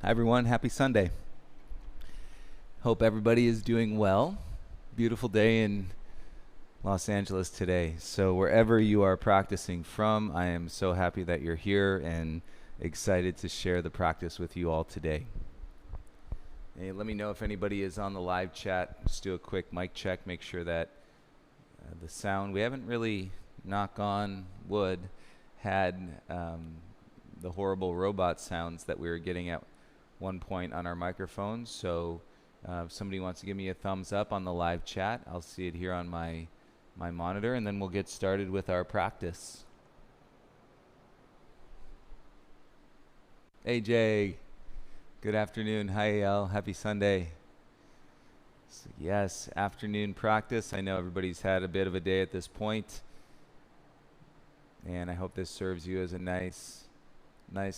Hi everyone, happy Sunday. Hope everybody is doing well. Beautiful day in Los Angeles today. So wherever you are practicing from, I am so happy that you're here and excited to share the practice with you all today. Hey, let me know if anybody is on the live chat. Just do a quick mic check, make sure that the sound, we haven't really, knock on wood, had the horrible robot sounds that we were getting at one point on our microphones. So if somebody wants to give me a thumbs up on the live chat, I'll see it here on my monitor, and then we'll get started with our practice. Hey Jay, good afternoon. Hi El, happy Sunday. So yes, afternoon practice. I know everybody's had a bit of a day at this point, and I hope this serves you as a nice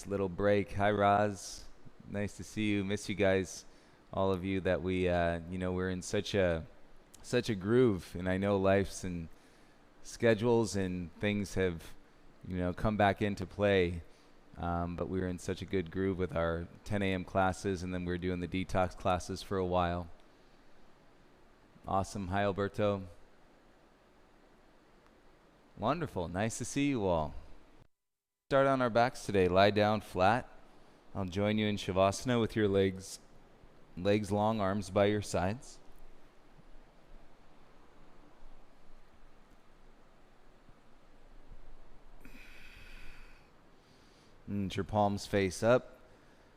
little break. Hi Roz, nice to see you. Miss you guys, all of you that we we're in such a groove, and I know life's and schedules and things have come back into play, but we were in such a good groove with our 10 a.m. classes, and then we were doing the detox classes for a while. Awesome. Hi Alberto. Wonderful, nice to see you all. Start on our backs today. Lie down flat. I'll join you in Shavasana with your legs long, arms by your sides. And your palms face up,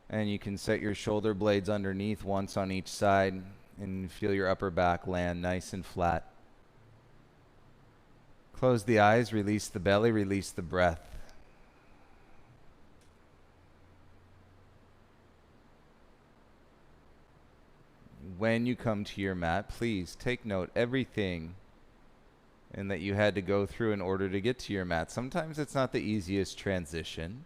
and you can set your shoulder blades underneath once on each side and feel your upper back land nice and flat. Close the eyes, release the belly, release the breath. When you come to your mat, please take note everything and that you had to go through in order to get to your mat. Sometimes it's not the easiest transition.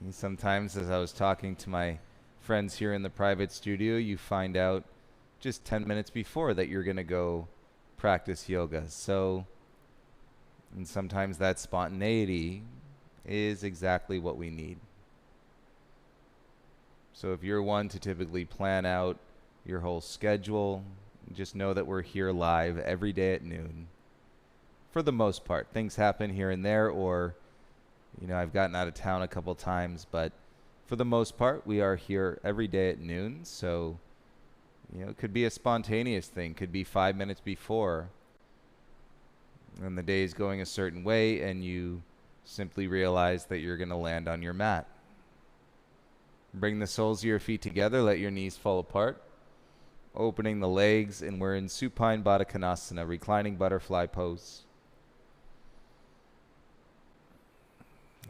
And sometimes, as I was talking to my friends here in the private studio, you find out just 10 minutes before that you're going to go practice yoga. And sometimes that spontaneity is exactly what we need. So if you're one to typically plan out your whole schedule, just know that we're here live every day at noon. For the most part, things happen here and there, or I've gotten out of town a couple times, but for the most part, we are here every day at noon. So, it could be a spontaneous thing, could be 5 minutes before, and the day is going a certain way, and you simply realize that you're going to land on your mat. Bring the soles of your feet together, let your knees fall apart, opening the legs, and we're in Supine Baddha Konasana, reclining butterfly pose.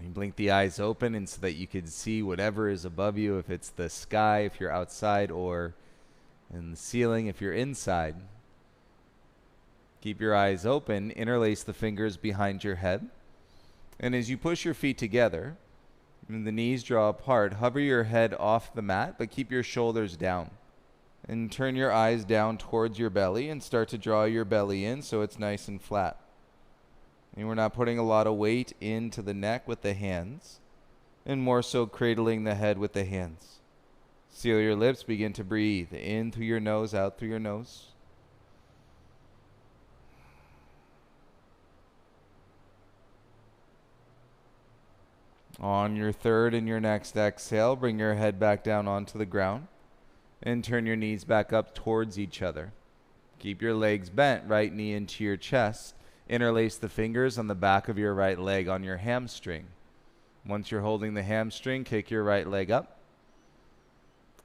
You blink the eyes open, and so that you can see whatever is above you, if it's the sky, if you're outside, or in the ceiling, if you're inside. Keep your eyes open, interlace the fingers behind your head, and as you push your feet together, and the knees draw apart, hover your head off the mat, but keep your shoulders down. And turn your eyes down towards your belly and start to draw your belly in so it's nice and flat. And we're not putting a lot of weight into the neck with the hands, and more so cradling the head with the hands. Seal your lips, begin to breathe in through your nose, out through your nose. On your third and your next exhale, bring your head back down onto the ground and turn your knees back up towards each other. Keep your legs bent, right knee into your chest. Interlace the fingers on the back of your right leg on your hamstring. Once you're holding the hamstring, kick your right leg up.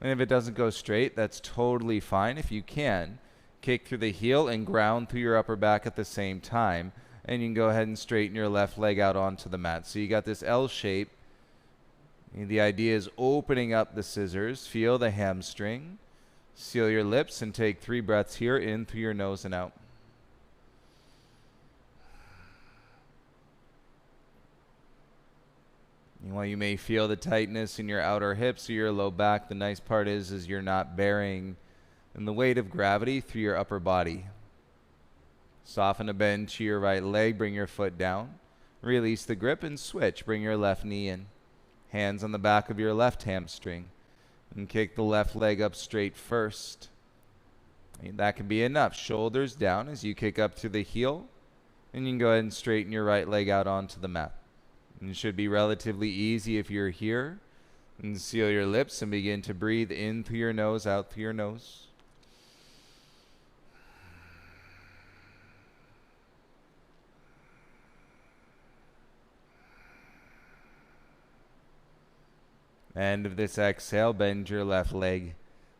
And if it doesn't go straight, that's totally fine. If you can, kick through the heel and ground through your upper back at the same time. And you can go ahead and straighten your left leg out onto the mat. So you got this L shape. And the idea is opening up the scissors. Feel the hamstring. Seal your lips and take 3 breaths here, in through your nose and out. And while you may feel the tightness in your outer hips or your low back, the nice part is you're not bearing the weight of gravity through your upper body. Soften a bend to your right leg, bring your foot down. Release the grip and switch. Bring your left knee in. Hands on the back of your left hamstring. And kick the left leg up straight first. And that can be enough. Shoulders down as you kick up through the heel. And you can go ahead and straighten your right leg out onto the mat. And it should be relatively easy if you're here. And seal your lips and begin to breathe in through your nose, out through your nose. End of this exhale, bend your left leg.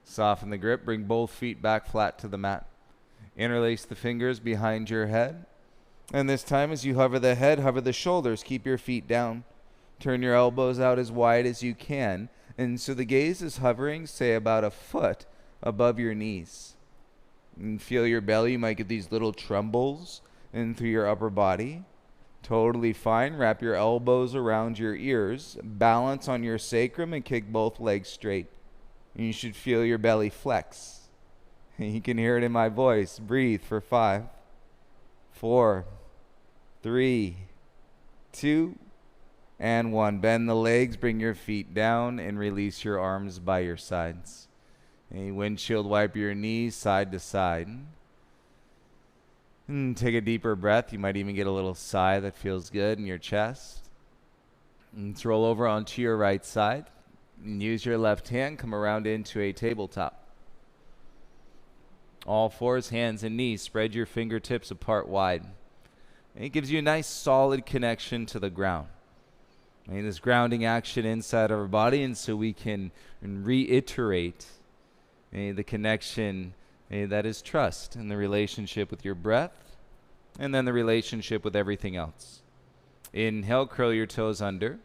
Soften the grip, bring both feet back flat to the mat. Interlace the fingers behind your head. And this time as you hover the head, hover the shoulders, keep your feet down. Turn your elbows out as wide as you can. And so the gaze is hovering, say about a foot above your knees. And feel your belly. You might get these little trembles in through your upper body. Totally fine. Wrap your elbows around your ears. Balance on your sacrum and kick both legs straight. And you should feel your belly flex. You can hear it in my voice. Breathe for 5, 4, 3, 2, and 1. Bend the legs, bring your feet down, and release your arms by your sides. And windshield wipe your knees side to side. And take a deeper breath. You might even get a little sigh that feels good in your chest. And let's roll over onto your right side. And use your left hand. Come around into a tabletop. All fours, hands and knees. Spread your fingertips apart wide. And it gives you a nice solid connection to the ground. And this grounding action inside of our body, and so we can reiterate the connection that is trust in the relationship with your breath, and then the relationship with everything else. Inhale, curl your toes under,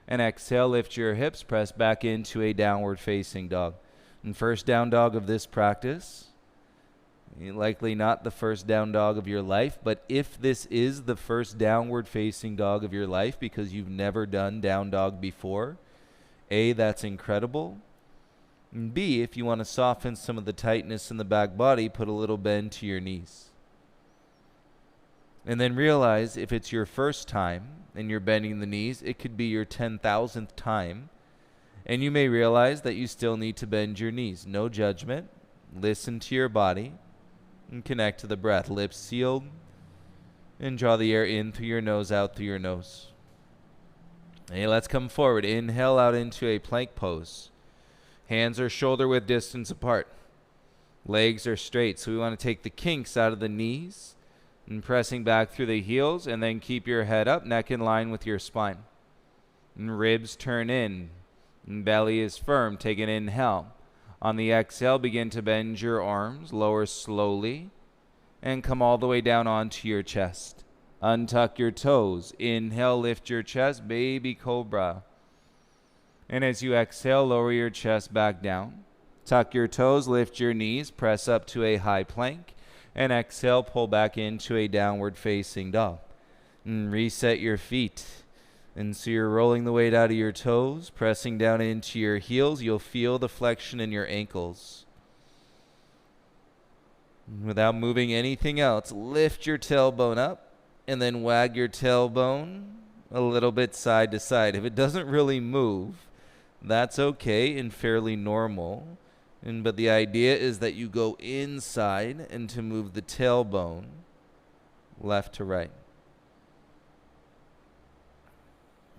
and exhale, lift your hips, press back into a downward facing dog. And first down dog of this practice, likely not the first down dog of your life, but if this is the first downward facing dog of your life because you've never done down dog before, A, that's incredible. And B, if you want to soften some of the tightness in the back body, put a little bend to your knees. And then realize if it's your first time and you're bending the knees, it could be your 10,000th time. And you may realize that you still need to bend your knees. No judgment. Listen to your body and connect to the breath. Lips sealed. And draw the air in through your nose, out through your nose. Okay, let's come forward. Inhale out into a plank pose. Hands are shoulder width distance apart. Legs are straight. So we want to take the kinks out of the knees and pressing back through the heels, and then keep your head up, neck in line with your spine. And ribs turn in. And belly is firm. Take an inhale. On the exhale, begin to bend your arms, lower slowly, and come all the way down onto your chest. Untuck your toes. Inhale, lift your chest, baby cobra. And as you exhale, lower your chest back down. Tuck your toes, lift your knees, press up to a high plank, and exhale, pull back into a downward facing dog. And reset your feet. And so you're rolling the weight out of your toes, pressing down into your heels. You'll feel the flexion in your ankles. Without moving anything else, lift your tailbone up and then wag your tailbone a little bit side to side. If it doesn't really move, that's okay and fairly normal. But the idea is that you go inside and to move the tailbone left to right.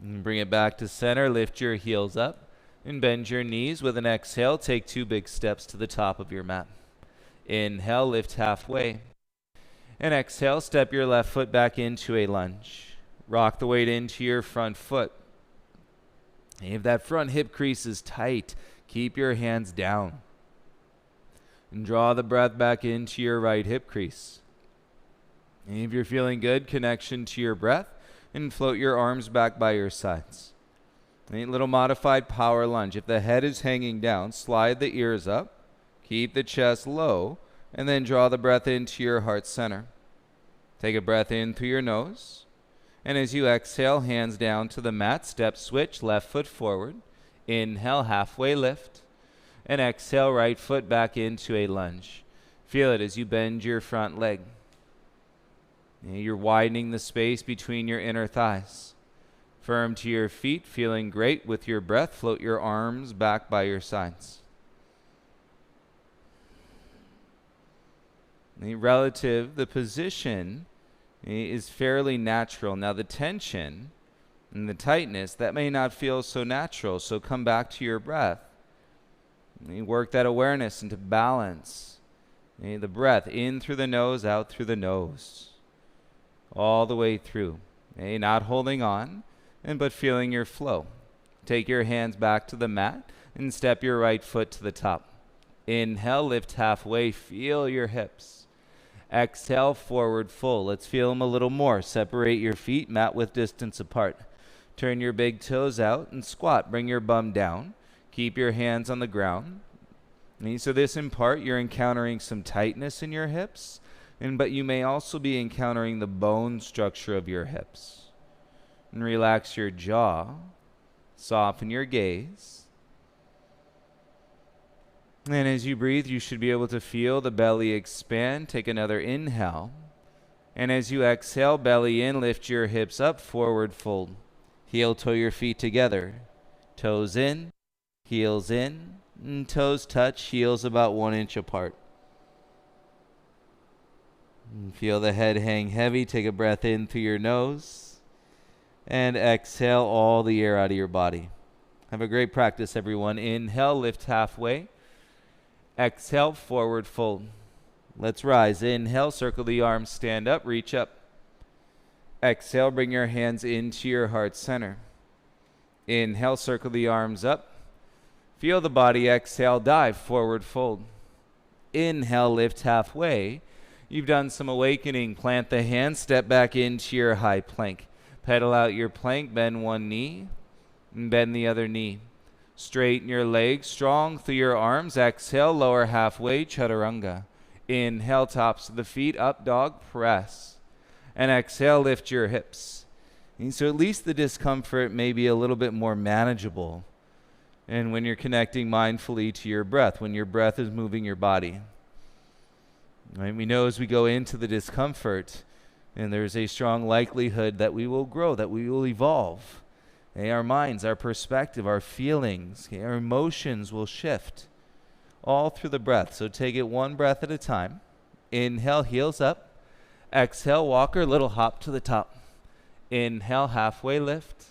And bring it back to center. Lift your heels up and bend your knees. With an exhale, take 2 big steps to the top of your mat. Inhale, lift halfway. And exhale, step your left foot back into a lunge. Rock the weight into your front foot. If that front hip crease is tight, keep your hands down. And draw the breath back into your right hip crease. And if you're feeling good, connection to your breath, and float your arms back by your sides. A little modified power lunge. If the head is hanging down, slide the ears up, keep the chest low, and then draw the breath into your heart center. Take a breath in through your nose. And as you exhale, hands down to the mat, step switch, left foot forward. Inhale, halfway lift. And exhale, right foot back into a lunge. Feel it as you bend your front leg. You're widening the space between your inner thighs. Firm to your feet, feeling great with your breath. Float your arms back by your sides. The position is fairly natural. Now the tension and the tightness, that may not feel so natural, so come back to your breath. You work that awareness into balance. The breath in through the nose, out through the nose. All the way through. Not holding on, but feeling your flow. Take your hands back to the mat and step your right foot to the top. Inhale, lift halfway, feel your hips. Exhale, forward fold. Let's feel them a little more. Separate your feet, mat width distance apart. Turn your big toes out and squat. Bring your bum down. Keep your hands on the ground. So this in part, you're encountering some tightness in your hips, but you may also be encountering the bone structure of your hips. And relax your jaw. Soften your gaze. And as you breathe, you should be able to feel the belly expand. Take another inhale. And as you exhale, belly in, lift your hips up, forward fold. Heel toe your feet together. Toes in, heels in, and toes touch, heels about 1 inch apart. And feel the head hang heavy. Take a breath in through your nose. And exhale all the air out of your body. Have a great practice, everyone. Inhale, lift halfway. Exhale, forward fold. Let's rise. Inhale, circle the arms, stand up, reach up. Exhale, bring your hands into your heart center. Inhale, circle the arms up. Feel the body. Exhale, dive, forward fold. Inhale, lift halfway. You've done some awakening. Plant the hands, step back into your high plank. Pedal out your plank, bend one knee, and bend the other knee. Straighten your legs, strong through your arms. Exhale, lower halfway, chaturanga. Inhale, tops of the feet, up dog, press. And exhale, lift your hips. And so at least the discomfort may be a little bit more manageable. And when you're connecting mindfully to your breath, when your breath is moving your body. Right? We know as we go into the discomfort, and there's a strong likelihood that we will grow, that we will evolve. Our minds, our perspective, our feelings, our emotions will shift all through the breath. So take it one breath at a time. Inhale, heels up. Exhale, walker, little hop to the top. Inhale, halfway lift.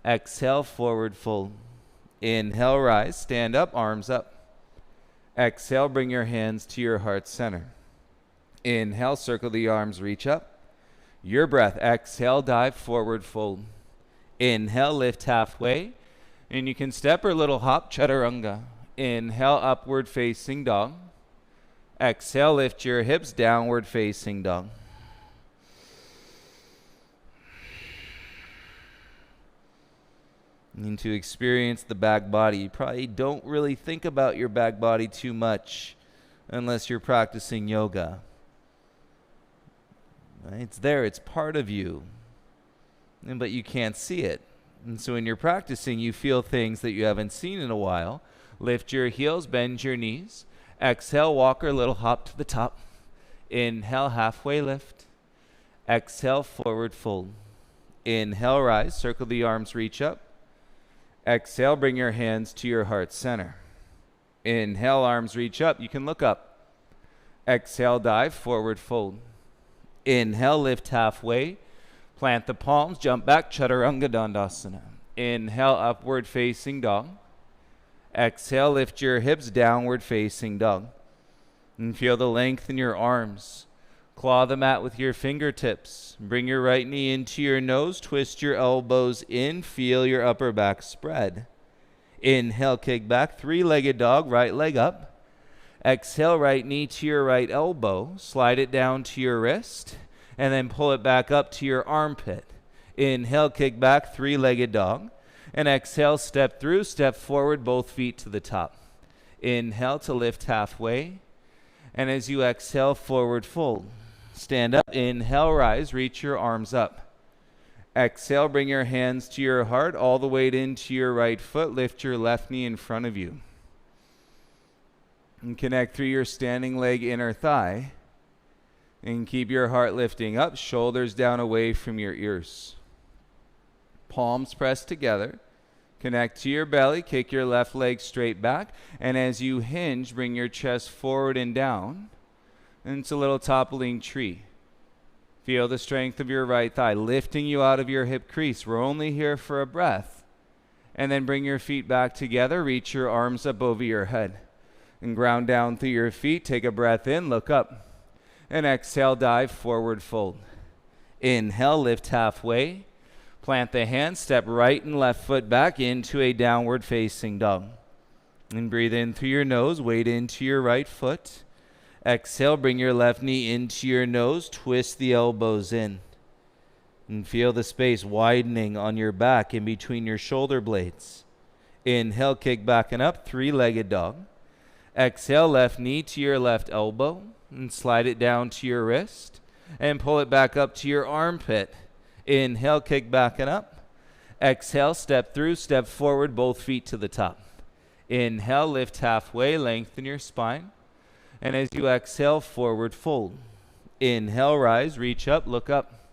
Exhale, forward fold. Inhale, rise, stand up, arms up. Exhale, bring your hands to your heart center. Inhale, circle the arms, reach up. Your breath. Exhale, dive, forward fold. Inhale, lift halfway. And you can step or little hop, chaturanga. Inhale, upward facing dog. Exhale, lift your hips, downward facing dog. And to experience the back body, you probably don't really think about your back body too much unless you're practicing yoga. It's there, it's part of you, but you can't see it. And so when you're practicing, you feel things that you haven't seen in a while. Lift your heels, bend your knees. Exhale, walker, little hop to the top. Inhale, halfway lift. Exhale, forward fold. Inhale, rise, circle the arms, reach up. Exhale, bring your hands to your heart center. Inhale, arms reach up. You can look up. Exhale, dive, forward fold. Inhale, lift halfway. Plant the palms, jump back, chaturanga dandasana. Inhale, upward facing dog. Exhale, lift your hips, downward facing dog. And feel the length in your arms. Claw the mat with your fingertips. Bring your right knee into your nose. Twist your elbows in. Feel your upper back spread. Inhale, kick back. Three-legged dog, right leg up. Exhale, right knee to your right elbow. Slide it down to your wrist. And then pull it back up to your armpit. Inhale, kick back. Three-legged dog. And exhale, step through. Step forward, both feet to the top. Inhale to lift halfway. And as you exhale, forward fold. Stand up, inhale, rise, reach your arms up. Exhale, bring your hands to your heart, all the weight into your right foot. Lift your left knee in front of you. And connect through your standing leg, inner thigh. And keep your heart lifting up, shoulders down away from your ears. Palms pressed together. Connect to your belly, kick your left leg straight back, and as you hinge, bring your chest forward and down. And it's a little toppling tree. Feel the strength of your right thigh lifting you out of your hip crease. We're only here for a breath. And then bring your feet back together, reach your arms up over your head. And ground down through your feet, take a breath in, look up. And exhale, dive, forward fold. Inhale, lift halfway. Plant the hands, step right and left foot back into a downward facing dog. And breathe in through your nose, weight into your right foot. Exhale, bring your left knee into your nose, twist the elbows in. And feel the space widening on your back in between your shoulder blades. Inhale, kick back and up, three-legged dog. Exhale, left knee to your left elbow and slide it down to your wrist and pull it back up to your armpit. Inhale, kick back and up. Exhale, step through, step forward, both feet to the top. Inhale, lift halfway, lengthen your spine. And as you exhale, forward fold. Inhale, rise, reach up, look up.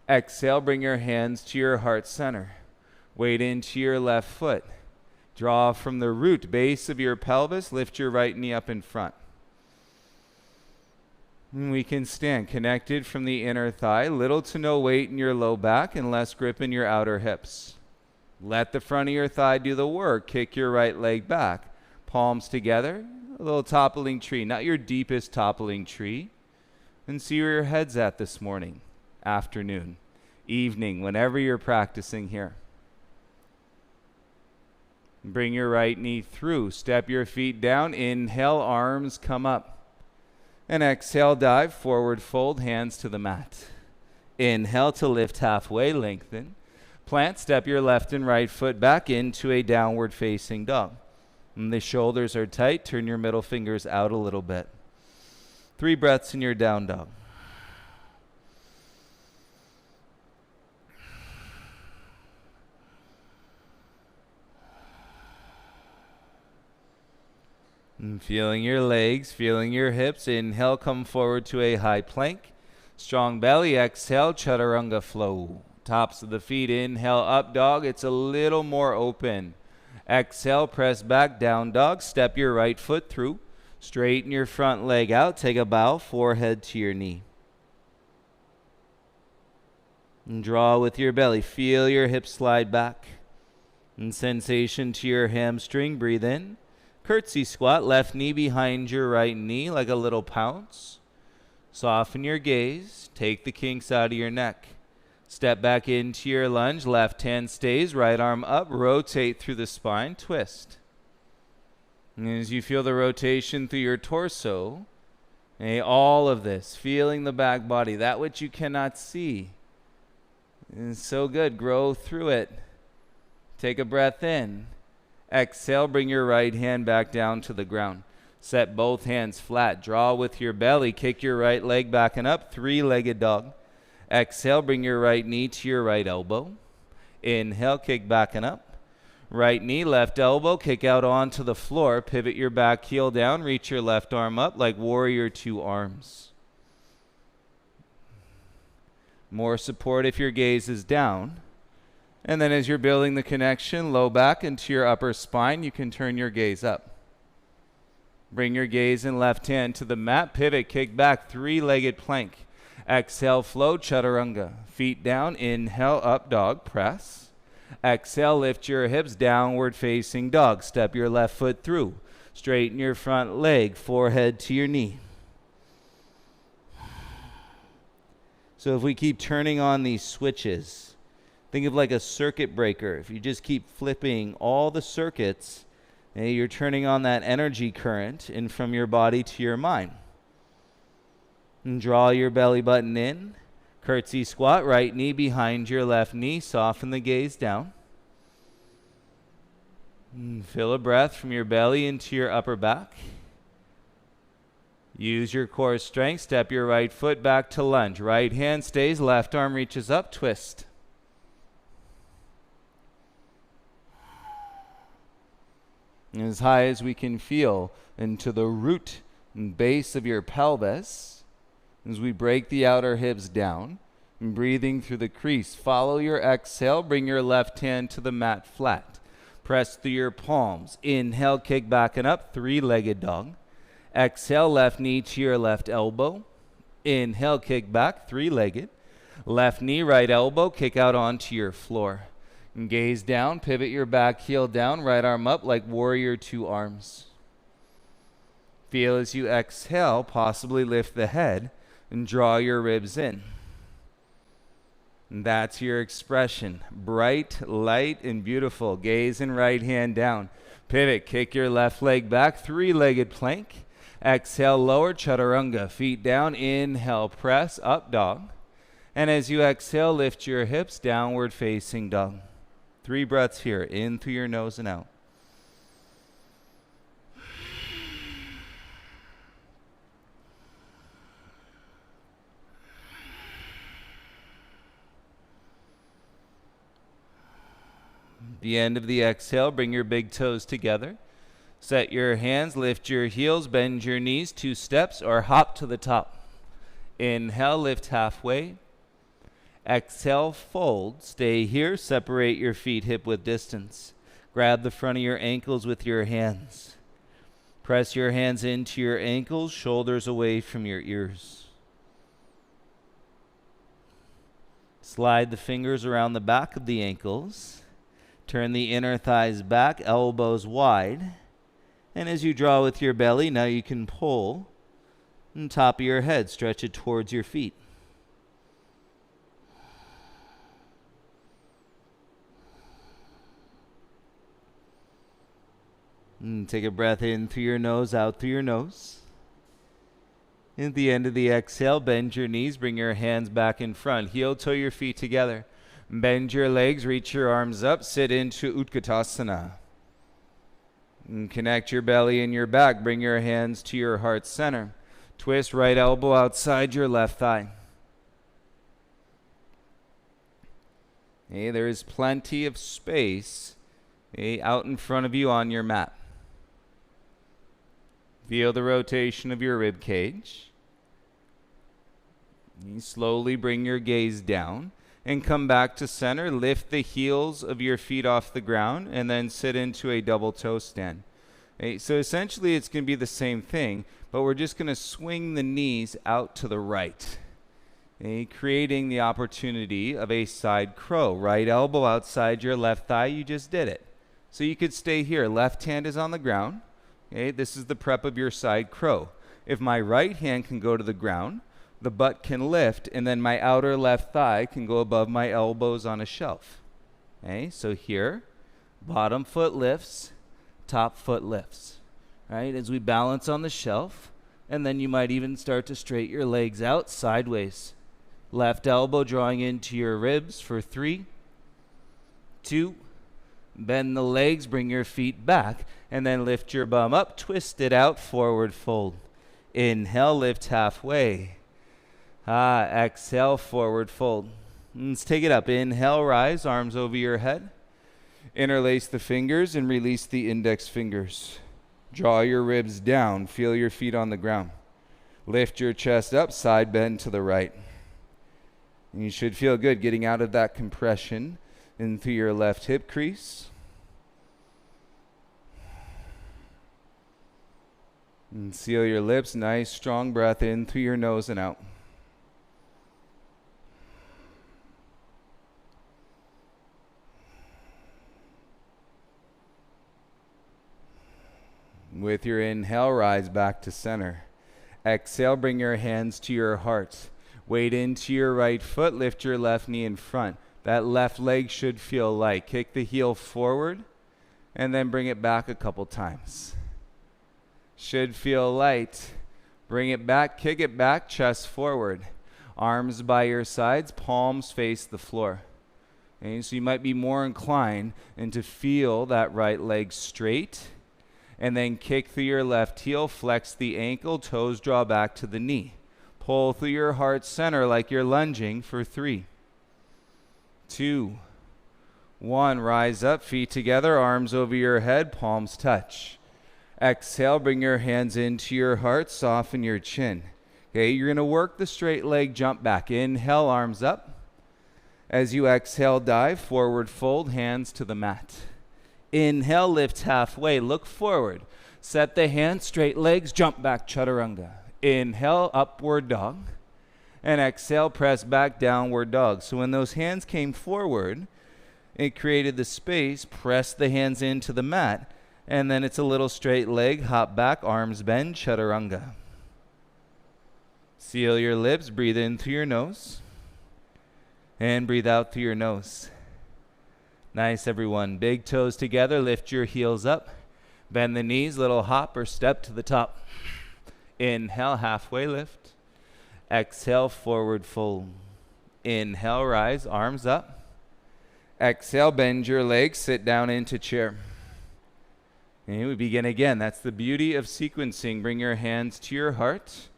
Exhale, bring your hands to your heart center. Weight into your left foot. Draw from the root base of your pelvis, lift your right knee up in front. And we can stand connected from the inner thigh, little to no weight in your low back and less grip in your outer hips. Let the front of your thigh do the work. Kick your right leg back. Palms together, a little toppling tree, not your deepest toppling tree. And see where your head's at this morning, afternoon, evening, whenever you're practicing here. Bring your right knee through. Step your feet down. Inhale, arms come up. And exhale, dive, forward fold, hands to the mat. Inhale to lift halfway, lengthen. Plant, step your left and right foot back into a downward facing dog. And the shoulders are tight, turn your middle fingers out a little bit. 3 breaths in your down dog. And feeling your legs, feeling your hips. Inhale, come forward to a high plank. Strong belly, exhale, chaturanga flow. Tops of the feet, inhale, up dog. It's a little more open. Exhale, press back, down dog. Step your right foot through. Straighten your front leg out. Take a bow, forehead to your knee. And draw with your belly. Feel your hips slide back. And sensation to your hamstring. Breathe in. Curtsy squat, left knee behind your right knee like a little pounce. Soften your gaze. Take the kinks out of your neck. Step back into your lunge. Left hand stays, right arm up. Rotate through the spine. Twist. And as you feel the rotation through your torso, all of this, feeling the back body, that which you cannot see, is so good. Grow through it. Take a breath in. Exhale, bring your right hand back down to the ground. Set both hands flat. Draw with your belly. Kick your right leg back and up. 3-legged dog. Exhale, bring your right knee to your right elbow. Inhale, kick back and up. Right knee, left elbow, kick out onto the floor. Pivot your back heel down. Reach your left arm up like warrior 2 arms. More support if your gaze is down. And then as you're building the connection, low back into your upper spine, you can turn your gaze up. Bring your gaze and left hand to the mat. Pivot, kick back, 3-legged plank. Exhale, flow, chaturanga. Feet down, inhale, up dog, press. Exhale, lift your hips, downward facing dog. Step your left foot through. Straighten your front leg, forehead to your knee. So if we keep turning on these switches, think of like a circuit breaker. If you just keep flipping all the circuits, you're turning on that energy current in from your body to your mind. And draw your belly button in. Curtsy squat, right knee behind your left knee. Soften the gaze down. And feel a breath from your belly into your upper back. Use your core strength. Step your right foot back to lunge. Right hand stays, left arm reaches up, twist. As high as we can feel into the root and base of your pelvis. As we break the outer hips down, And breathing through the crease. Follow your exhale. Bring your left hand to the mat flat. Press through your palms. Inhale, kick back and up, three-legged dog. Exhale, left knee to your left elbow. Inhale, kick back, three-legged. Left knee, right elbow, kick out onto your floor. And gaze down, pivot your back heel down, right arm up like warrior two arms. Feel as you exhale, possibly lift the head and draw your ribs in. And that's your expression. Bright, light, and beautiful. Gaze and right hand down. Pivot, kick your left leg back, three-legged plank. Exhale, lower chaturanga, feet down. Inhale, press, up dog. And as you exhale, lift your hips, downward facing dog. 3 breaths here, in through your nose and out. The end of the exhale, bring your big toes together. Set your hands, lift your heels, bend your knees 2 steps or hop to the top. Inhale, lift halfway. Exhale, fold. Stay here, separate your feet hip width distance. Grab the front of your ankles with your hands. Press your hands into your ankles, shoulders away from your ears. Slide the fingers around the back of the ankles. Turn the inner thighs back, elbows wide. And as you draw with your belly, now you can pull on top of your head, stretch it towards your feet. And take a breath in through your nose, out through your nose. At the end of the exhale, bend your knees, bring your hands back in front. Heel toe your feet together. Bend your legs, reach your arms up, sit into Utkatasana. And connect your belly and your back. Bring your hands to your heart center. Twist right elbow outside your left thigh. Okay, there is plenty of space out in front of you on your mat. Feel the rotation of your rib cage. You slowly bring your gaze down and come back to center. Lift the heels of your feet off the ground and then sit into a double toe stand. Okay, so essentially it's going to be the same thing, but we're just going to swing the knees out to the right, okay, creating the opportunity of a side crow. Right elbow outside your left thigh, you just did it. So you could stay here. Left hand is on the ground. Okay, this is the prep of your side crow. If my right hand can go to the ground, the butt can lift, and then my outer left thigh can go above my elbows on a shelf. Okay, so here, bottom foot lifts, top foot lifts. Right, as we balance on the shelf, and then you might even start to straighten your legs out sideways. Left elbow drawing into your ribs for 3, 2, bend the legs, bring your feet back, and then lift your bum up, twist it out, forward fold. Inhale, lift halfway. Exhale, forward fold. Let's take it up. Inhale, rise, arms over your head. Interlace the fingers and release the index fingers. Draw your ribs down. Feel your feet on the ground. Lift your chest up, side bend to the right. And you should feel good getting out of that compression into your left hip crease. And seal your lips. Nice, strong breath in through your nose and out. With your inhale, rise back to center. Exhale, bring your hands to your heart. Weight into your right foot, lift your left knee in front. That left leg should feel light. Kick the heel forward, and then bring it back a couple times. Should feel light. Bring it back, kick it back, chest forward. Arms by your sides, palms face the floor. Okay, so you might be more inclined and to feel that right leg straight, and then kick through your left heel, flex the ankle, toes draw back to the knee. Pull through your heart center like you're lunging for 3, 2, 1. Rise up, feet together, arms over your head, palms touch. Exhale, bring your hands into your heart, soften your chin. Okay, you're going to work the straight leg jump back. Inhale, arms up. As you exhale, dive, forward fold, hands to the mat. Inhale, lift halfway, look forward. Set the hands, straight legs, jump back, chaturanga. Inhale, upward dog. And exhale, press back, downward dog. So when those hands came forward, it created the space, press the hands into the mat, and then it's a little straight leg, hop back, arms bend, chaturanga. Seal your lips, breathe in through your nose, and breathe out through your nose. Nice, everyone. Big toes together, lift your heels up, bend the knees, little hop or step to the top. Inhale, halfway lift. Exhale, forward fold. Inhale, rise, arms up. Exhale, bend your legs, sit down into chair. And we begin again. That's the beauty of sequencing. Bring your hands to your heart,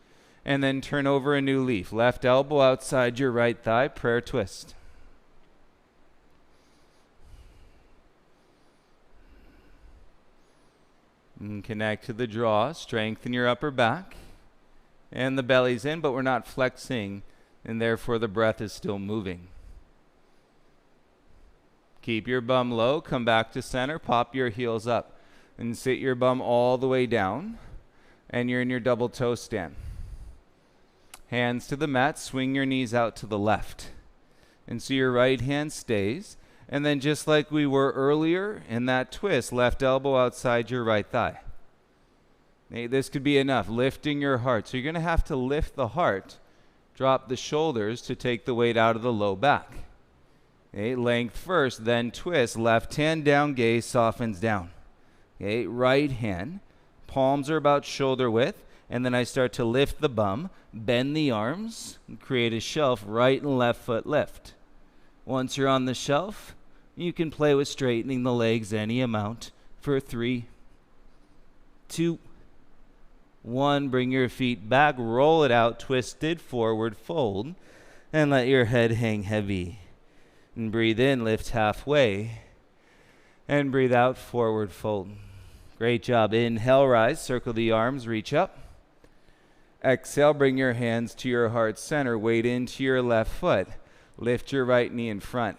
and then turn over a new leaf. Left elbow outside your right thigh, prayer twist. And connect to the draw, strengthen your upper back. And the belly's in, but we're not flexing, and therefore the breath is still moving. Keep your bum low, come back to center, pop your heels up, and sit your bum all the way down, and you're in your double toe stand. Hands to the mat, swing your knees out to the left. And so your right hand stays, and then just like we were earlier in that twist, left elbow outside your right thigh. This could be enough, lifting your heart. So you're going to have to lift the heart, drop the shoulders to take the weight out of the low back. Length first, then twist. Left hand down, gaze softens down. Right hand, palms are about shoulder width, and then I start to lift the bum, bend the arms, and create a shelf, right and left foot lift. Once you're on the shelf, you can play with straightening the legs any amount for 3, 2, 1. Bring your feet back, roll it out, twisted, forward fold, and let your head hang heavy. And breathe in, lift halfway, and breathe out, forward fold. Great job. Inhale, rise, circle the arms, reach up. Exhale, bring your hands to your heart center, weight into your left foot. Lift your right knee in front.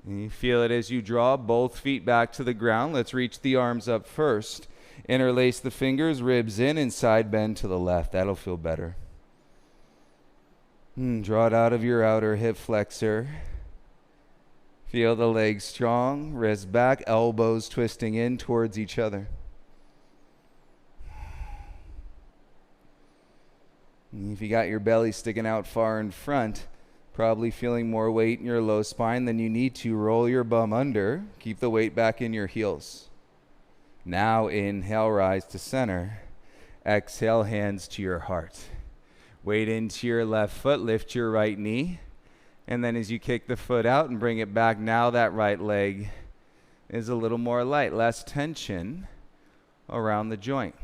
And you feel it as you draw both feet back to the ground. Let's reach the arms up first. Interlace the fingers, ribs in, and side bend to the left. That'll feel better. Draw it out of your outer hip flexor. Feel the legs strong, wrists back, elbows twisting in towards each other. If you got your belly sticking out far in front, probably feeling more weight in your low spine than you need to, roll your bum under. Keep the weight back in your heels. Now inhale, rise to center. Exhale, hands to your heart. Weight into your left foot, lift your right knee. And then as you kick the foot out and bring it back, now that right leg is a little more light, less tension around the joint.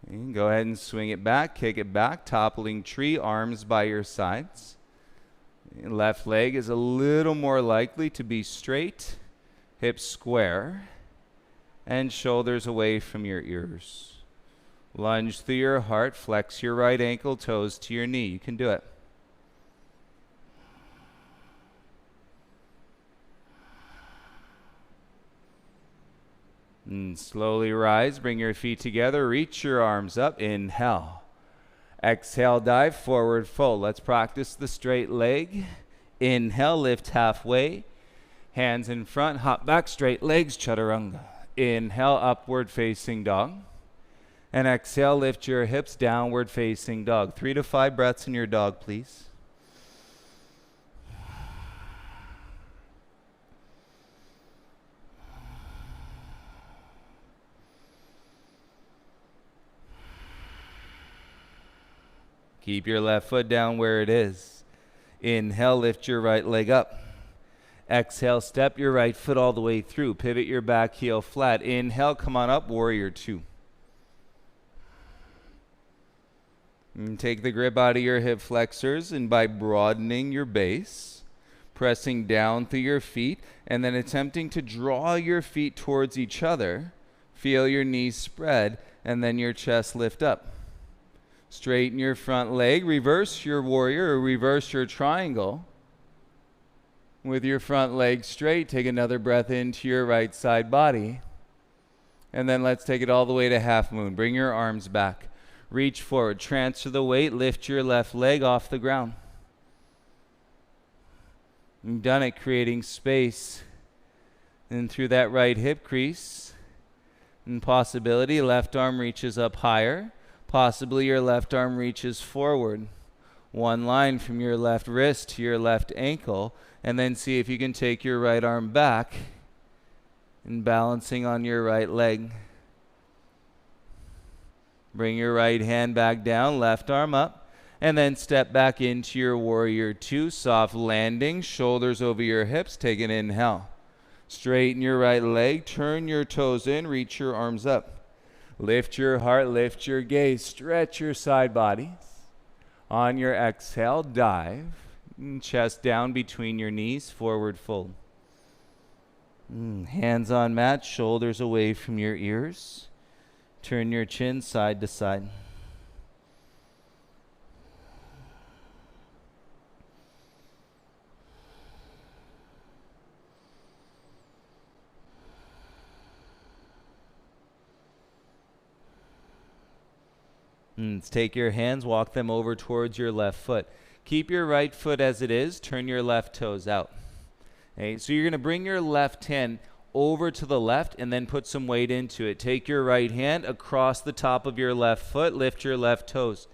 You can go ahead and swing it back, kick it back, toppling tree, arms by your sides. Left leg is a little more likely to be straight, hips square, and shoulders away from your ears. Lunge through your heart, flex your right ankle, toes to your knee. You can do it. And slowly rise, bring your feet together, reach your arms up, inhale. Exhale, dive, forward fold. Let's practice the straight leg. Inhale, lift halfway. Hands in front, hop back, straight legs, chaturanga. Inhale, upward facing dog. And exhale, lift your hips, downward facing dog. 3 to 5 breaths in your dog, please. Keep your left foot down where it is. Inhale, lift your right leg up. Exhale, step your right foot all the way through. Pivot your back heel flat. Inhale, come on up, warrior 2. And take the grip out of your hip flexors, and by broadening your base, pressing down through your feet, and then attempting to draw your feet towards each other, feel your knees spread, and then your chest lift up. Straighten your front leg, reverse your warrior or reverse your triangle. With your front leg straight, take another breath into your right side body. And then let's take it all the way to half moon. Bring your arms back. Reach forward, transfer the weight, lift your left leg off the ground. You've done it, creating space. And through that right hip crease, and possibility, left arm reaches up higher. Possibly your left arm reaches forward. One line from your left wrist to your left ankle, and then see if you can take your right arm back and balancing on your right leg. Bring your right hand back down, left arm up, and then step back into your warrior two. Soft landing, shoulders over your hips. Take an inhale. Straighten your right leg, turn your toes in, reach your arms up. Lift your heart, lift your gaze, stretch your side bodies. On your exhale, dive. Chest down between your knees, forward fold. Hands on mat, shoulders away from your ears. Turn your chin side to side. Take your hands, walk them over towards your left foot. Keep your right foot as it is, turn your left toes out. Okay, so you're going to bring your left hand over to the left and then put some weight into it. Take your right hand across the top of your left foot, lift your left toes.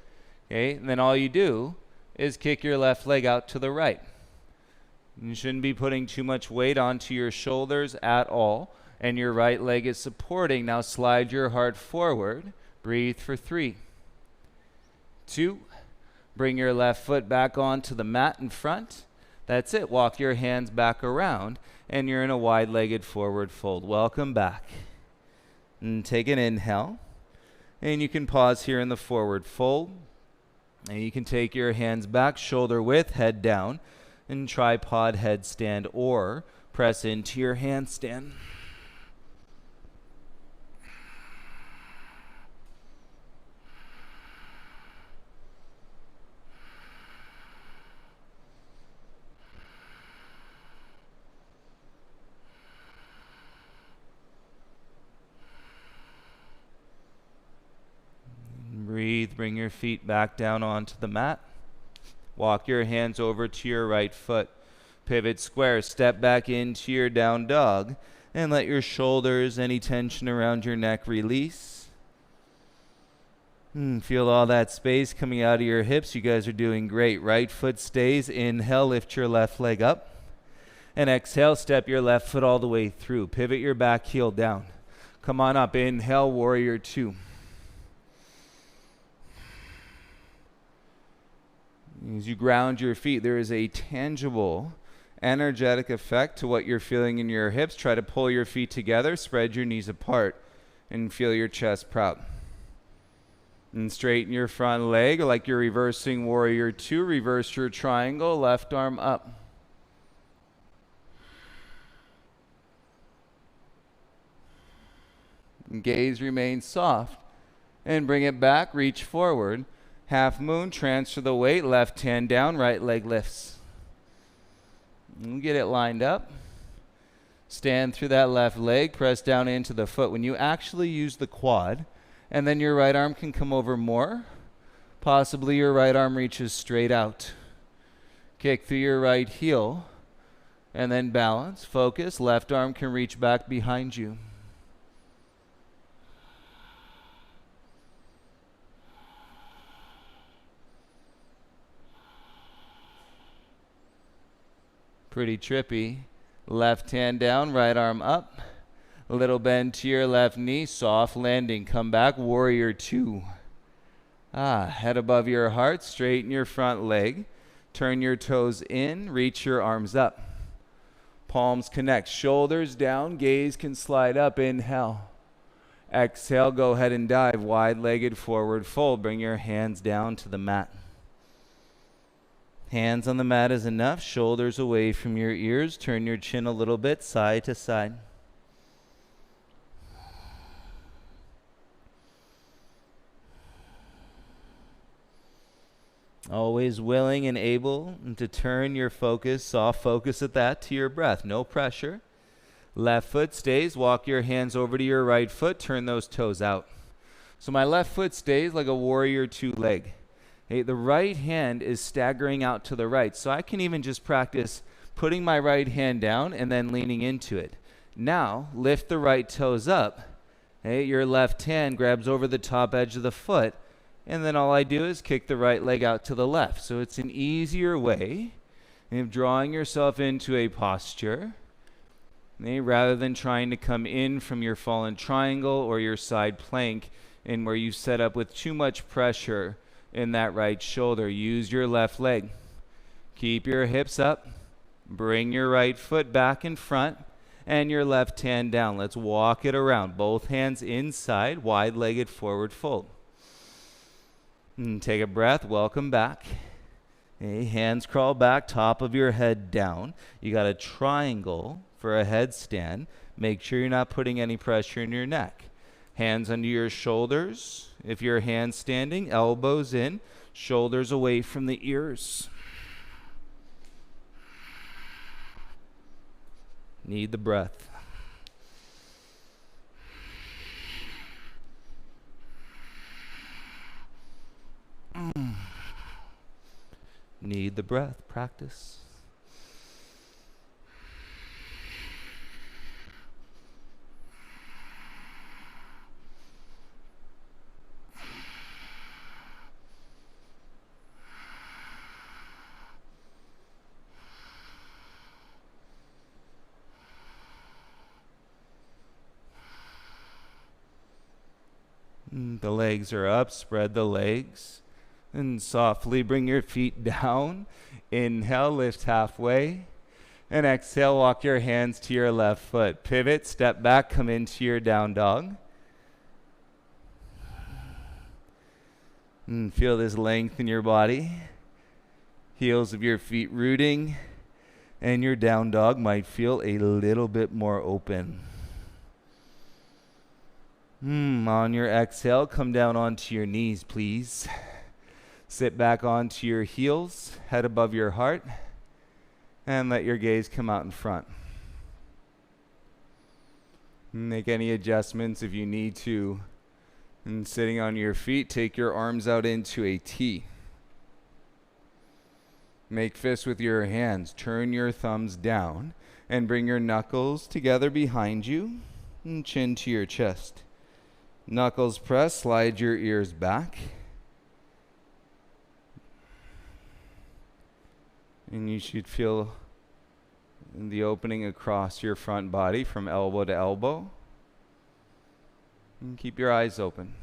Okay, and then all you do is kick your left leg out to the right. You shouldn't be putting too much weight onto your shoulders at all, and your right leg is supporting. Now slide your heart forward. Breathe for 3, 2, bring your left foot back onto the mat in front. That's it. Walk your hands back around, and you're in a wide-legged forward fold. Welcome back. And take an inhale, and you can pause here in the forward fold. And you can take your hands back, shoulder width, head down, and tripod headstand, or press into your handstand. Breathe, bring your feet back down onto the mat. Walk your hands over to your right foot. Pivot square, step back into your down dog, and let your shoulders, any tension around your neck, release. Feel all that space coming out of your hips. You guys are doing great. Right foot stays. Inhale, lift your left leg up. And exhale, step your left foot all the way through. Pivot your back heel down. Come on up. Inhale, warrior two. As you ground your feet, there is a tangible, energetic effect to what you're feeling in your hips. Try to pull your feet together, spread your knees apart, and feel your chest proud. And straighten your front leg like you're reversing warrior two. Reverse your triangle, left arm up. And gaze remains soft. And bring it back, reach forward. Half moon, transfer the weight, left hand down, right leg lifts. And get it lined up. Stand through that left leg, press down into the foot. When you actually use the quad, and then your right arm can come over more, possibly your right arm reaches straight out. Kick through your right heel, and then balance, focus. Left arm can reach back behind you. Pretty trippy. Left hand down, right arm up. A little bend to your left knee, soft landing. Come back, warrior two. Head above your heart, straighten your front leg. Turn your toes in, reach your arms up. Palms connect, shoulders down, gaze can slide up. Inhale. Exhale, go ahead and dive, wide-legged forward fold. Bring your hands down to the mat. Hands on the mat is enough. Shoulders away from your ears. Turn your chin a little bit side to side. Always willing and able to turn your focus, soft focus at that, to your breath. No pressure. Left foot stays. Walk your hands over to your right foot. Turn those toes out. So my left foot stays like a warrior two leg. Okay, the right hand is staggering out to the right. So I can even just practice putting my right hand down and then leaning into it. Now, lift the right toes up. Okay, your left hand grabs over the top edge of the foot. And then all I do is kick the right leg out to the left. So it's an easier way of drawing yourself into a posture, rather than trying to come in from your fallen triangle or your side plank, and where you set up with too much pressure in that right shoulder. Use your left leg. Keep your hips up. Bring your right foot back in front and your left hand down. Let's walk it around. Both hands inside, wide-legged forward fold. And take a breath. Welcome back. Okay, hands crawl back, top of your head down. You got a triangle for a headstand. Make sure you're not putting any pressure in your neck. Hands under your shoulders. If you're handstanding, elbows in, shoulders away from the ears. Need the breath. Need the breath. Practice. The legs are up. Spread the legs. And softly bring your feet down. Inhale, lift halfway. And exhale, walk your hands to your left foot. Pivot, step back, come into your down dog. And feel this length in your body. Heels of your feet rooting. And your down dog might feel a little bit more open. On your exhale, come down onto your knees, please. Sit back onto your heels, head above your heart, and let your gaze come out in front. Make any adjustments if you need to. And sitting on your feet, take your arms out into a T. Make fists with your hands. Turn your thumbs down and bring your knuckles together behind you and chin to your chest. Knuckles press, slide your ears back. And you should feel the opening across your front body from elbow to elbow. And keep your eyes open.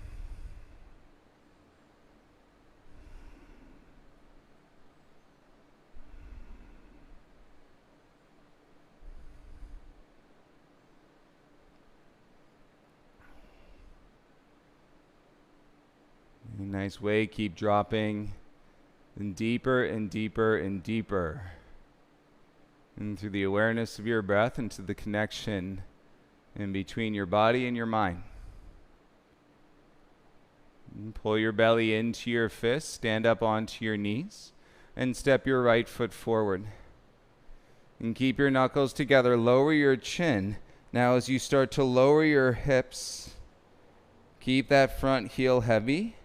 Nice way, keep dropping and deeper and deeper and deeper into the awareness of your breath, into the connection in between your body and your mind. And pull your belly into your fists, stand up onto your knees, and step your right foot forward. And keep your knuckles together, lower your chin. Now as you start to lower your hips, keep that front heel heavy.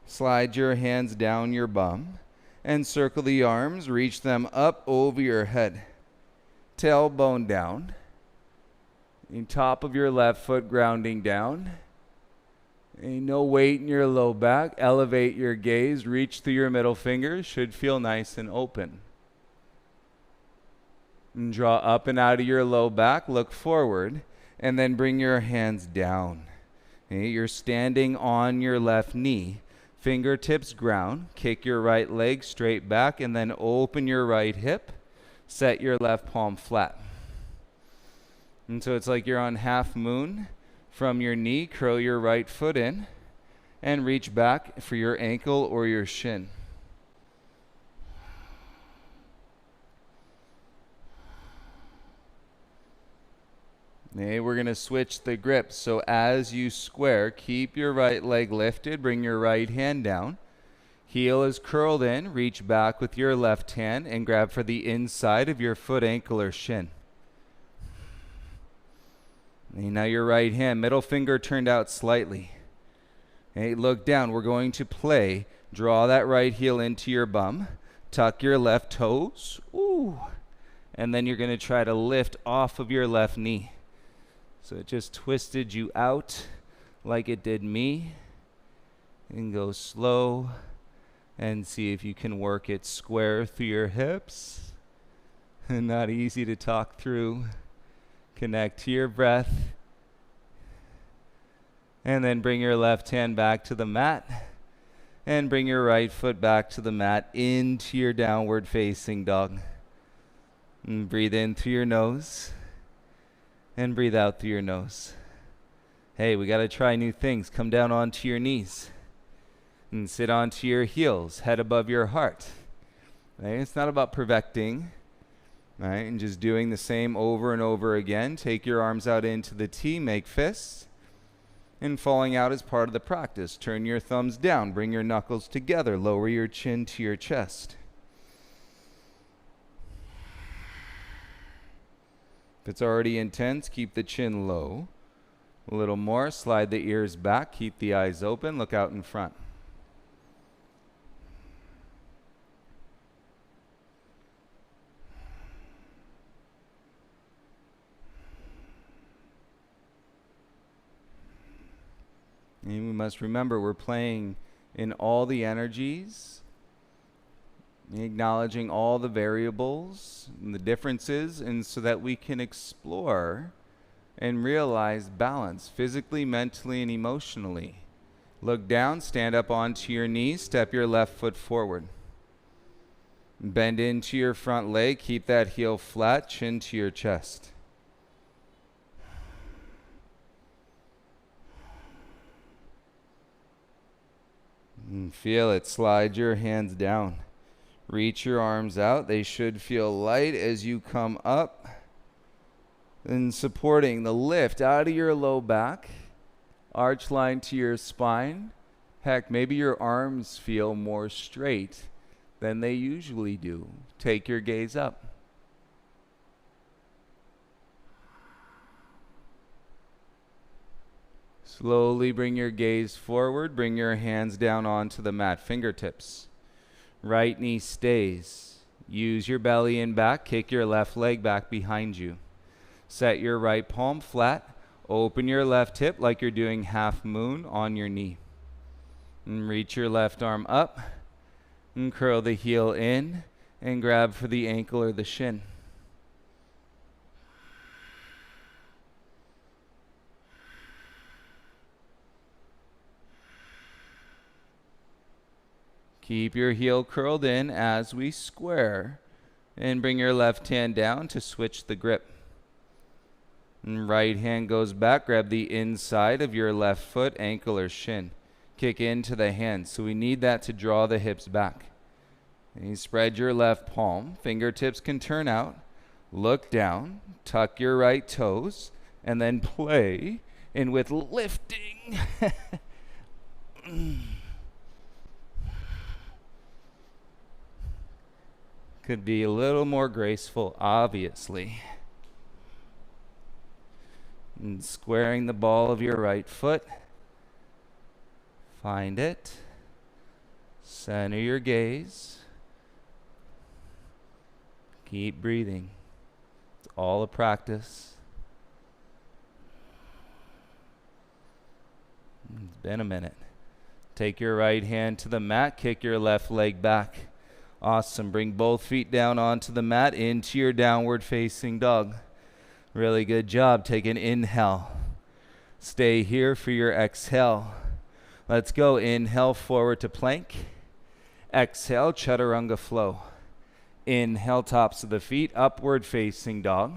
Slide your hands down your bum and circle the arms. Reach them up over your head. Tailbone down. And top of your left foot grounding down. And no weight in your low back. Elevate your gaze. Reach through your middle fingers. Should feel nice and open. And draw up and out of your low back. Look forward. And then bring your hands down. Okay, you're standing on your left knee. Fingertips ground, kick your right leg straight back, and then open your right hip. Set your left palm flat. And so it's like you're on half moon. From your knee, curl your right foot in, and reach back for your ankle or your shin. Okay, we're going to switch the grip. So as you square, keep your right leg lifted, bring your right hand down. Heel is curled in. Reach back with your left hand and grab for the inside of your foot, ankle, or shin. And now your right hand, middle finger turned out slightly. Okay, look down. We're going to play. Draw that right heel into your bum. Tuck your left toes. Ooh. And then you're going to try to lift off of your left knee. So it just twisted you out like it did me. And go slow and see if you can work it square through your hips. Not easy to talk through. Connect to your breath. And then bring your left hand back to the mat. And bring your right foot back to the mat into your downward facing dog. And breathe in through your nose. And breathe out through your nose. Hey, we got to try new things. Come down onto your knees. And sit onto your heels, head above your heart. Right? It's not about perfecting. Right? And just doing the same over and over again. Take your arms out into the T, make fists. And falling out is part of the practice. Turn your thumbs down, bring your knuckles together, lower your chin to your chest. If it's already intense, keep the chin low. A little more, slide the ears back, keep the eyes open, look out in front. And we must remember we're playing in all the energies, acknowledging all the variables and the differences, and so that we can explore and realize balance physically, mentally, and emotionally. Look down, stand up onto your knees, step your left foot forward. Bend into your front leg, keep that heel flat, chin to your chest. And feel it. Slide your hands down. Reach your arms out. They should feel light as you come up. And supporting the lift out of your low back. Arch line to your spine. Heck, maybe your arms feel more straight than they usually do. Take your gaze up. Slowly bring your gaze forward. Bring your hands down onto the mat. Fingertips. Right knee stays. Use your belly in back. Kick your left leg back behind you. Set your right palm flat. Open your left hip like you're doing half moon on your knee. And reach your left arm up. And curl the heel in. And grab for the ankle or the shin. Keep your heel curled in as we square. And bring your left hand down to switch the grip. And right hand goes back. Grab the inside of your left foot, ankle, or shin. Kick into the hand. So we need that to draw the hips back. And you spread your left palm. Fingertips can turn out. Look down. Tuck your right toes. And then play. And with lifting. Could be a little more graceful, obviously. And squaring the ball of your right foot. Find it. Center your gaze. Keep breathing. It's all a practice. It's been a minute. Take your right hand to the mat. Kick your left leg back. Awesome. Bring both feet down onto the mat into your downward facing dog. Really good job. Take an inhale. Stay here for your exhale. Let's go. Inhale forward to plank. Exhale, chaturanga flow. Inhale, tops of the feet, upward facing dog.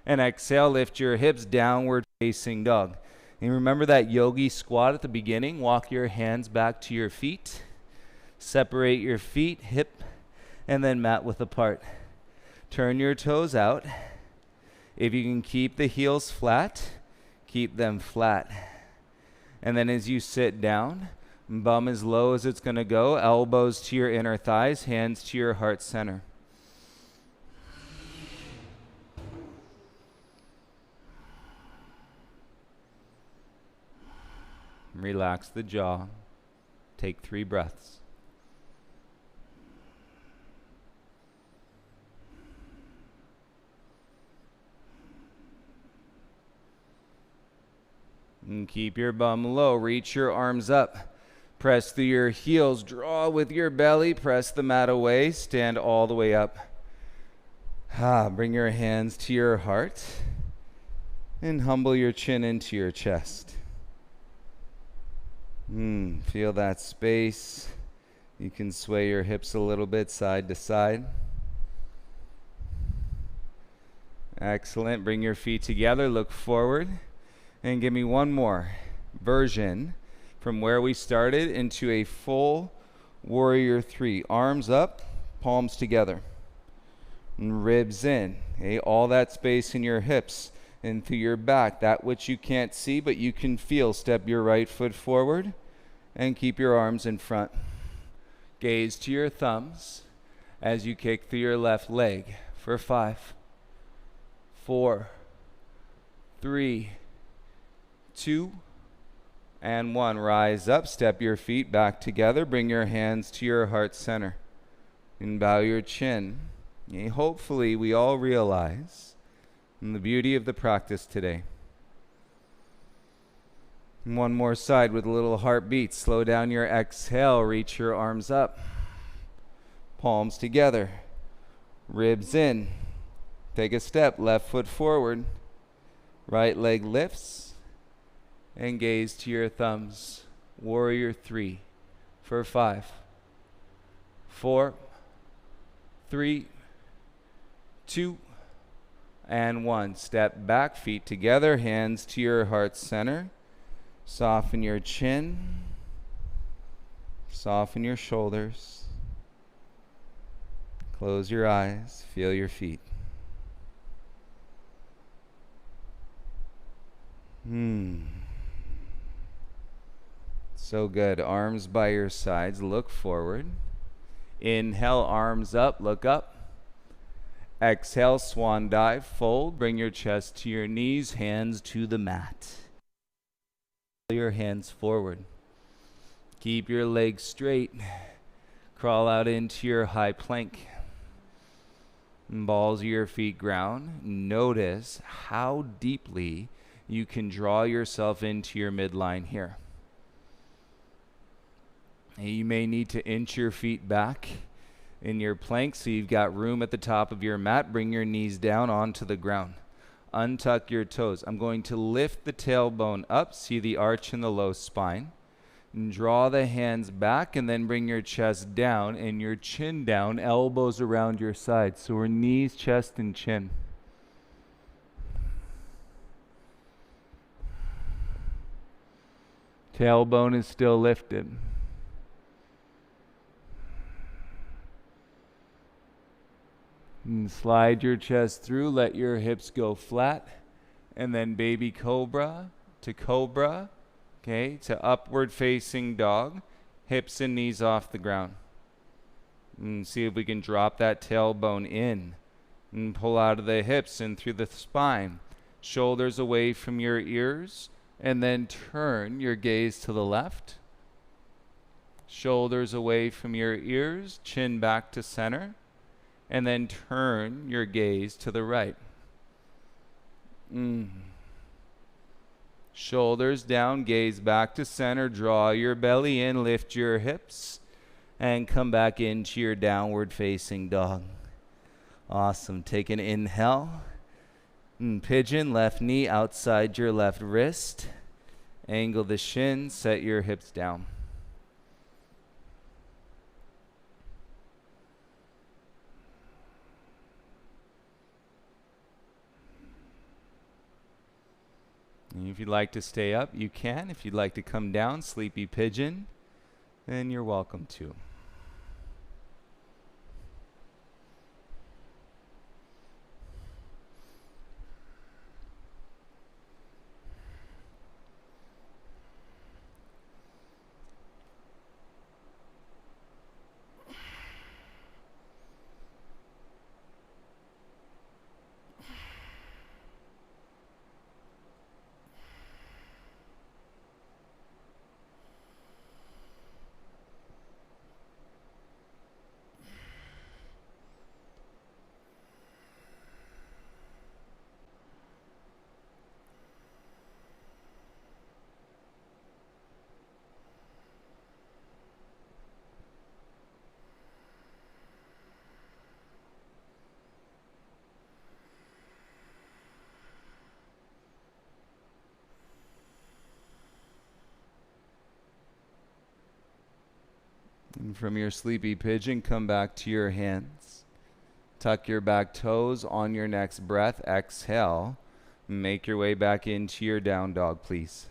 And exhale, lift your hips, downward facing dog. And remember that yogi squat at the beginning. Walk your hands back to your feet. Separate your feet, hip, and then mat width apart. Turn your toes out. If you can keep the heels flat, keep them flat. And then as you sit down, Bum as low as it's going to go. Elbows to your inner thighs, hands to your heart center. Relax the jaw. Take 3 breaths. And keep your bum low. Reach your arms up. Press through your heels. Draw with your belly. Press the mat away. Stand all the way up. Bring your hands to your heart. And humble your chin into your chest. Feel that space. You can sway your hips a little bit side to side. Excellent. Bring your feet together. Look forward. And give me one more version from where we started into a full warrior 3. Arms up, palms together. And ribs in. Okay? All that space in your hips and through your back. That which you can't see but you can feel. Step your right foot forward and keep your arms in front. Gaze to your thumbs as you kick through your left leg for 5, 4, 3, 2, and 1. Rise up, step your feet back together, bring your hands to your heart center, and bow your chin. Hopefully we all realize the beauty of the practice today. One more side with a little heartbeat. Slow down your exhale, reach your arms up, palms together, ribs in. Take a step, left foot forward, right leg lifts, and gaze to your thumbs. Warrior 3 for 5, 4, 3, 2, and 1. Step back, feet together, hands to your heart center. Soften your chin. Soften your shoulders. Close your eyes. Feel your feet. So good. Arms by your sides. Look forward. Inhale, arms up. Look up. Exhale, swan dive. Fold. Bring your chest to your knees. Hands to the mat. Your hands forward. Keep your legs straight. Crawl out into your high plank. Balls of your feet ground. Notice how deeply you can draw yourself into your midline here. You may need to inch your feet back in your plank so you've got room at the top of your mat. Bring your knees down onto the ground. Untuck your toes. I'm going to lift the tailbone up. See the arch in the low spine. And draw the hands back and then bring your chest down and your chin down, elbows around your sides. So we're knees, chest, and chin. Tailbone is still lifted. And slide your chest through, let your hips go flat, and then baby cobra, okay, to upward facing dog, hips and knees off the ground. And see if we can drop that tailbone in and pull out of the hips and through the spine. Shoulders away from your ears, and then turn your gaze to the left. Shoulders away from your ears, chin back to center. And then turn your gaze to the right. Shoulders down, gaze back to center. Draw your belly in, lift your hips, and come back into your downward facing dog. Awesome. Take an inhale. Pigeon, left knee outside your left wrist. Angle the shin, set your hips down. And if you'd like to stay up, you can. If you'd like to come down, sleepy pigeon, then you're welcome to. And from your sleepy pigeon, come back to your hands. Tuck your back toes. On your next breath, exhale. Make your way back into your down dog, please.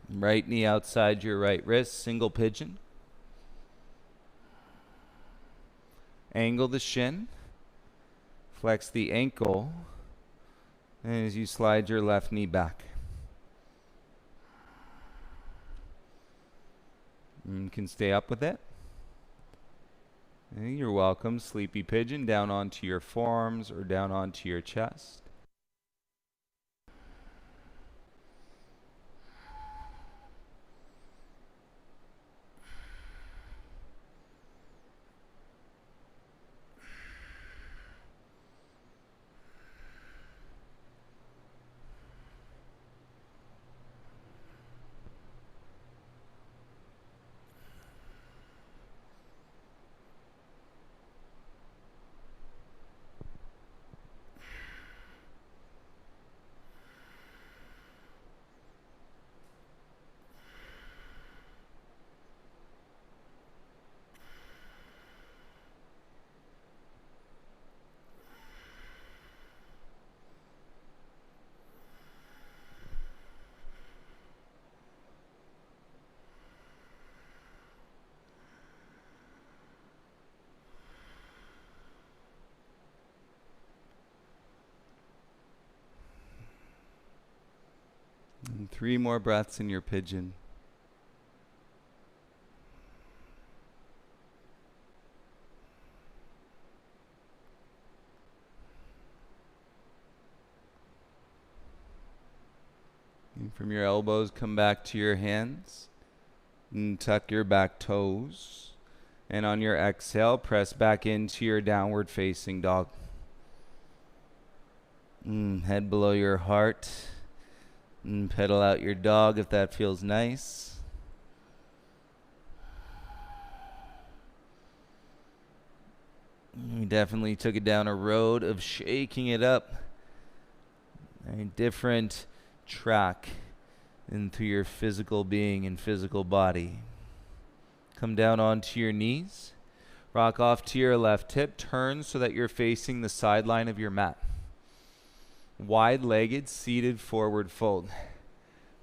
Right knee outside your right wrist, single pigeon. Angle the shin. Flex the ankle. And as you slide your left knee back. You can stay up with it. And you're welcome. Sleepy pigeon down onto your forearms or down onto your chest. And 3 more breaths in your pigeon. And from your elbows, come back to your hands. And tuck your back toes. And on your exhale, press back into your downward facing dog. Head below your heart. And pedal out your dog if that feels nice. We definitely took it down a road of shaking it up. A different track into your physical being and physical body. Come down onto your knees. Rock off to your left hip. Turn so that you're facing the sideline of your mat. Wide-legged, seated forward fold.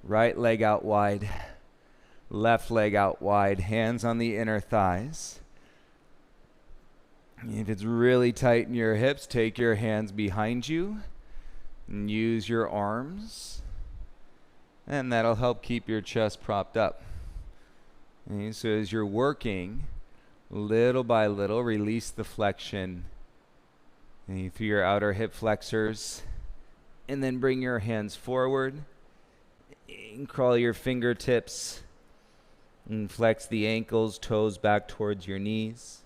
Right leg out wide. Left leg out wide. Hands on the inner thighs. If it's really tight in your hips, take your hands behind you and use your arms. And that'll help keep your chest propped up. And so as you're working, little by little, release the flexion through your outer hip flexors. And then bring your hands forward and crawl your fingertips and flex the ankles, toes back towards your knees.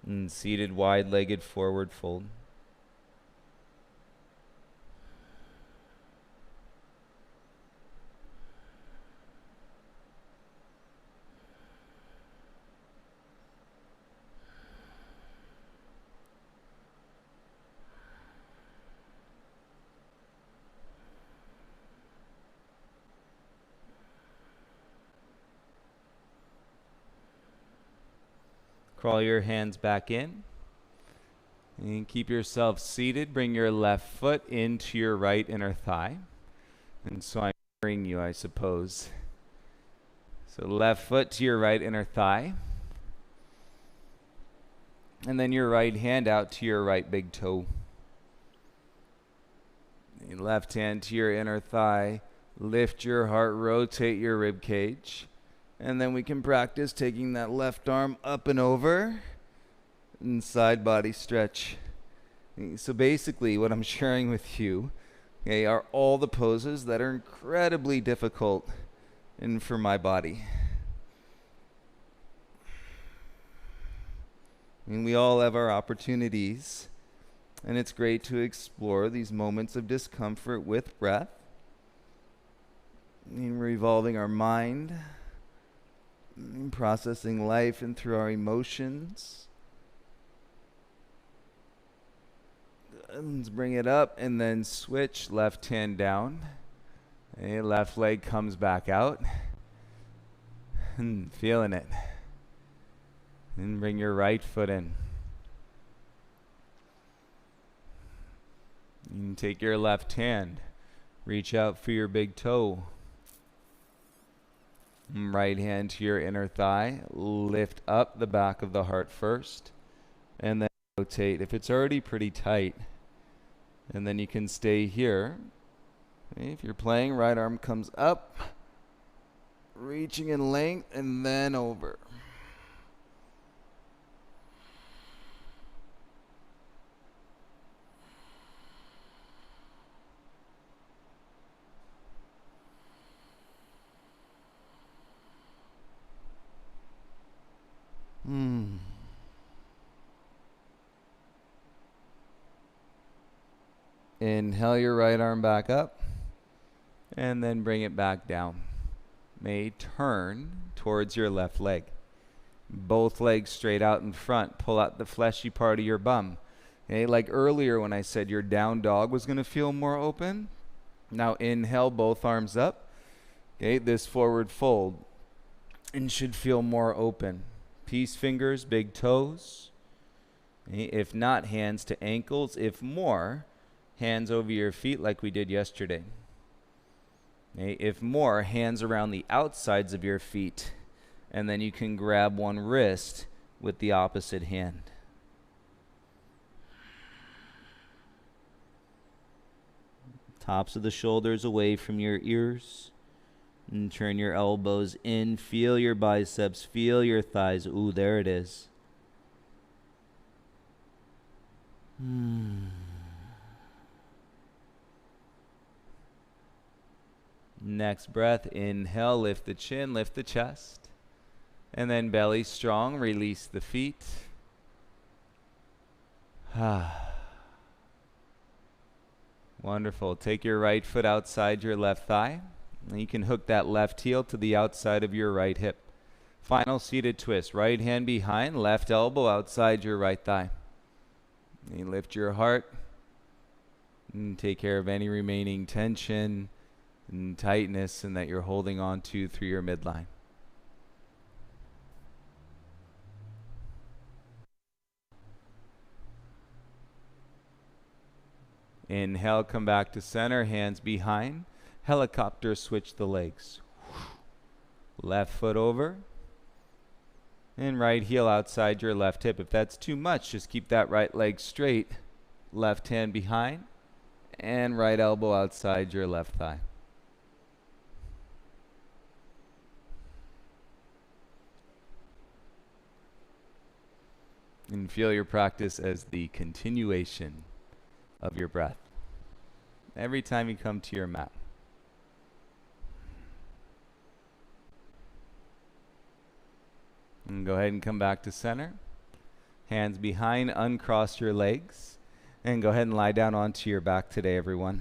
And seated wide-legged forward fold. Crawl your hands back in. And keep yourself seated. Bring your left foot into your right inner thigh. And so I'm mirroring you, I suppose. So left foot to your right inner thigh. And then your right hand out to your right big toe. And left hand to your inner thigh. Lift your heart, rotate your rib cage. And then we can practice taking that left arm up and over and side body stretch. So basically what I'm sharing with you, are all the poses that are incredibly difficult and for my body. We all have our opportunities, and it's great to explore these moments of discomfort with breath, revolving our mind, Processing life and through our emotions. Let's bring it up and then switch left hand down. Okay, left leg comes back out. And feeling it. And bring your right foot in. You can take your left hand, reach out for your big toe. Right hand to your inner thigh, lift up the back of the heart first, and then rotate. If it's already pretty tight, and then you can stay here. Okay, if you're playing, right arm comes up, reaching in length, and then over. Inhale your right arm back up and then bring it back down. May turn towards your left leg. Both legs straight out in front. Pull out the fleshy part of your bum. Okay, like earlier when I said your down dog was going to feel more open. Now inhale, both arms up. Okay, this forward fold and should feel more open. Peace fingers, big toes. Okay, if not, hands to ankles. If more, hands over your feet like we did yesterday. Okay, if more, hands around the outsides of your feet. And then you can grab one wrist with the opposite hand. Tops of the shoulders away from your ears. And turn your elbows in. Feel your biceps. Feel your thighs. Ooh, there it is. Next breath, inhale, lift the chin, lift the chest. And then belly strong, release the feet. Wonderful. Take your right foot outside your left thigh. And you can hook that left heel to the outside of your right hip. Final seated twist. Right hand behind, left elbow outside your right thigh. And you lift your heart and take care of any remaining tension and tightness and that you're holding on to through your midline. Inhale, come back to center, hands behind. Helicopter, switch the legs. Left foot over. And right heel outside your left hip. If that's too much, just keep that right leg straight. Left hand behind. And right elbow outside your left thigh. And feel your practice as the continuation of your breath every time you come to your mat. And go ahead and come back to center. Hands behind, uncross your legs. And go ahead and lie down onto your back today, everyone.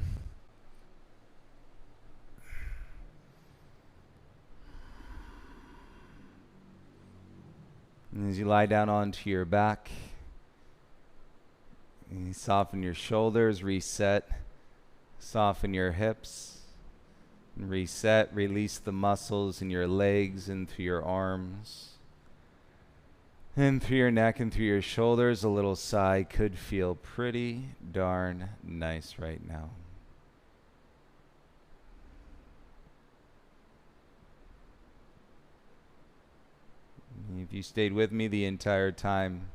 And as you lie down onto your back, you soften your shoulders, reset, soften your hips, and reset, release the muscles in your legs and through your arms. And through your neck and through your shoulders, a little sigh could feel pretty darn nice right now. If you stayed with me the entire time,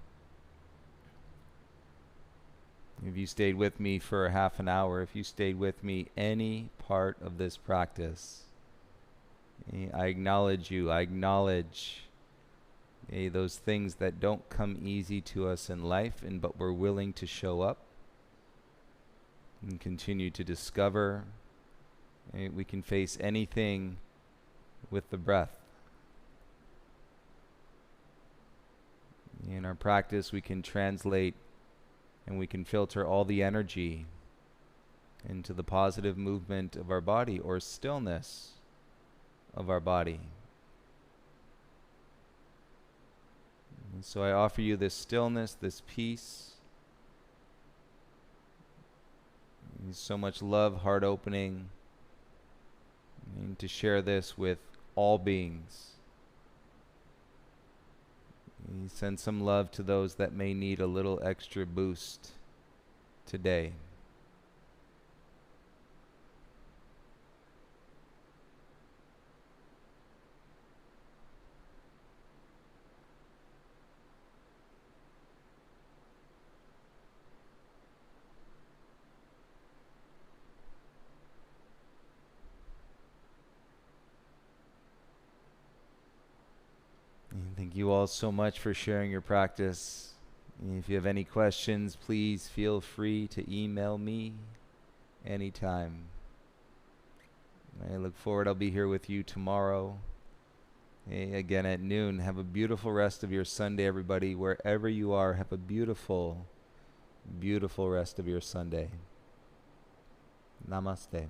if you stayed with me for a half an hour, if you stayed with me any part of this practice, I acknowledge you. I acknowledge those things that don't come easy to us in life, but we're willing to show up and continue to discover. We can face anything with the breath. In our practice, we can translate and we can filter all the energy into the positive movement of our body or stillness of our body. And so I offer you this stillness, this peace, so much love, heart opening, and to share this with all beings. Send some love to those that may need a little extra boost today. And thank you all so much for sharing your practice. If you have any questions, please feel free to email me anytime. I look forward. I'll be here with you tomorrow. Again at noon. Have a beautiful rest of your Sunday, everybody. Wherever you are, have a beautiful, beautiful rest of your Sunday. Namaste.